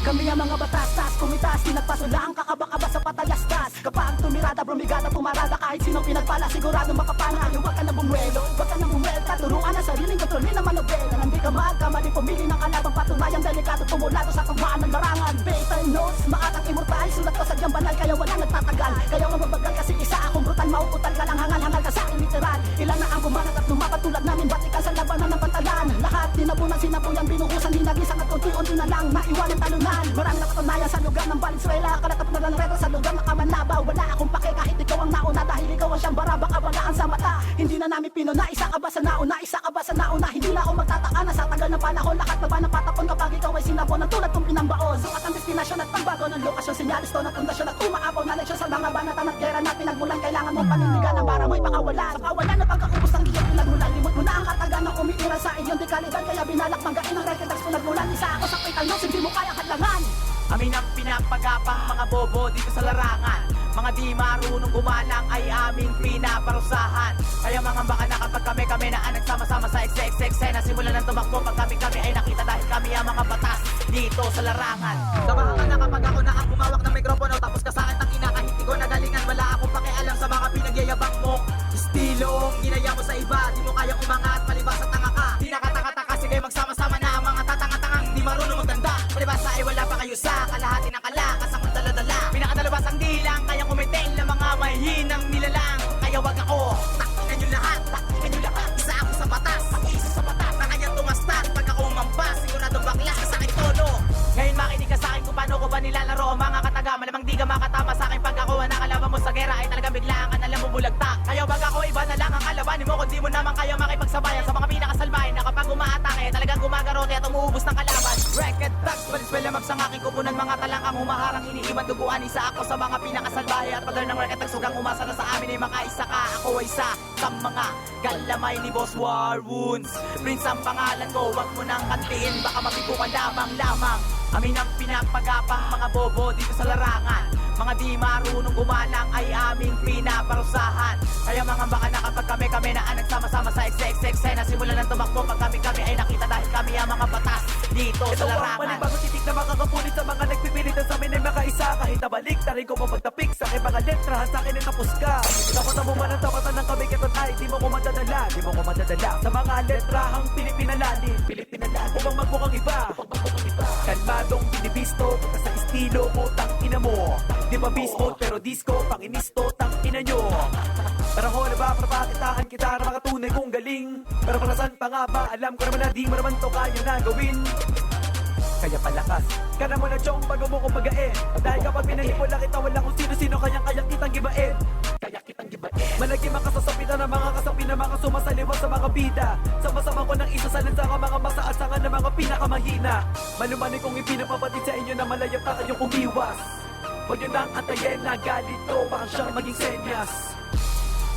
Kami ang mga batas-tas, kumitas, pinagpaso lang kakaba-kaba sa patayastas. Kapag tumirada, brumigada, pumarada, kahit sinong pinagpala, sigurado makapana. Huwag ka na bumuelo, huwag ka na bumuelta, turuan ang sariling kontrolin ng manobela. Nang di ka magkamali, pumili ng kalabang patunayang delikado, tumulado sa tugmaan ng larangan. Better notes, makakang immortal, sulat ko sa diyang banal, kaya wala nagtatagal. Kaya nga mabagal kasi isa akong brutal, mauutal ka lang, hangal-hangal ka sa akin literal. Ilan na ang bumanat at lumapat tulad namin, batikan sa labanan ng pantalan. Lahat dinabunan, sinabuyan, binuhusan, hinagisan at unti-unti na lang naiwan ang talunan. Marami na katunayan sa lugar ng Valenzuela, kalatap na lang reto sa lugar ng Kamanaba. Wala akong pake kahit ikaw ang nauna, dahil ikaw ang siyang bara, baka walaan sa mata. Hindi na namin pinuna, isa ka ba sa nauna, isa ka ba sa nauna. Hindi na ako magtataka na sa tagal ng panahon, lahat na ba napatapon kapag ikaw ay sinabon ng tulad kong pinambaon. Sukat ang destinasyon at pagbago ng lokasyon, sinyalis to na pundasyon at umaapaw na leksyon sa mga banatan at gera na pinagmulan. Kailangan mong panindigan ang bara mo'y pakawalan. Sa kawalan na pagkaubos ng iyong pinagmulan, limot mo na ang katagan ng umiiral sa iyong dekalidad. Kaya binalak manggain ang record tags pinagmulan. Isa ako sa quick notes, hindi mo kayang hadlangan. Amin ang pinapagapang mga bobo dito sa larangan. Mga di marunong gumalang ay aming pinaparusahan. Kaya mga baka na kapag kami na nagsama-sama sa eksena, simulan ng tumakbo pag kami ay nakita, dahil kami ang mga batas dito sa larangan. Tabahan ka na kapag ako na ang humawak ng mikropono, tapos ka sa akin tangina kahit di ko nagalingan. Wala akong pakialam sa mga pinagyayabang mo. Estilong ginaya mo sa iba, di mo kayang umangat, palibas at tanga ka. Di nakataka-taka, sige magsama-sama na ang mga tatanga-tangang di marunong magtanda. Palibasa ay wala pa kayo sa kalahati ng kalakas ang dala-dala. Pinakadalabas ang dilang, kayang kumitin ng mga mahinang nilalang. Kaya wag ako, takinan nyo lahat, isa ako sa batas, isa sa batas. Na kayang tumastas, pag ako umampas, siguradong bakla ka sa aking tono. Ngayon makinig ka sa akin kung paano ko ba nilalaro ang mga kataga. Malamang di ka makatama sa akin pag ako ang nakalaban mo sa gera, ay talagang biglaan ka nalang bumulagtak. Kaya wag ako, iba na lang ang kalabanin mo kung di mo naman kaya makipagsabayan sa mga pinakasalbahin na kapag umaatake, talagang gumagarote at umuubos ng kalaban. Record tags, balis pelamag sa aking kupunan, mga talangkang humaharang, iniiwan duguan. Isa ako sa mga pinakasalbahe at padar ng record tags, sugang umasa na sa amin ay makaisa ka. Ako ay isa sa mga galamay ni Boss War Wounds. Prince ang pangalan ko, wag mo nang kantiin, baka mabigo ka lamang. Amin ang pinapagapang mga bobo dito sa larangan. Mga di marunong gumalang ay aming pinaparusahan. Kaya mga baka na kapag kami na nagsama-sama sa eksena, simulan ng tumakbo pag kami ay nakita, dahil kami ang mga batas dito sa larangan. Ito ang panibagong titik na makakapulit sa mga nagpipilitan sa amin ay makaisa. Kahit nabalik, tarin ko mapagtapik sa aking mga letra, sa akin ay tapos ka. Tapatan mo man ang tapatan ng kabigetan ay di mo ko madadala, sa mga letrahang pinipinalanin. Upang magmukhang iba, kalmadong binibisto, punta sa estilo mo, tangina mo. Di ba beast mode pero disco, panginisto, tangina nyo. Pero ako na ba, papakitahan kita na makatunay kong galing. Pero para saan pa nga ba, alam ko naman na di mo naman to kaya na gawin. Kaya palakas ka na mo na chong bago mo kong magain. Dahil kapag pinalipula kita, wala kung sino-sino kayang kitang gibain. Malagi makasasapitan ng mga kasapi na mga sumasaliwa sa mga bida. Sama-sama ko nang isasalin sa mga masaasangan ng mga pinakamahina. Malumanay kong ipinapabatid sa inyo na malayap na kayong umiwas. Huwag nyo nang antayin na galit ko, baka siyang maging senyas.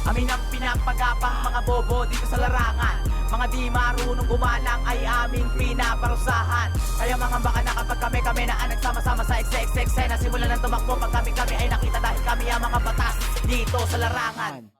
Amin ang pinapagapang mga bobo dito sa larangan. Mga di marunong gumalang ay aming pinaparusahan. Kaya mga baka na kapag kami na nagsama-sama sa eksena, simulan ng tumakbo pag kami ay nakita, dahil kami ang mga batas dito sa larangan.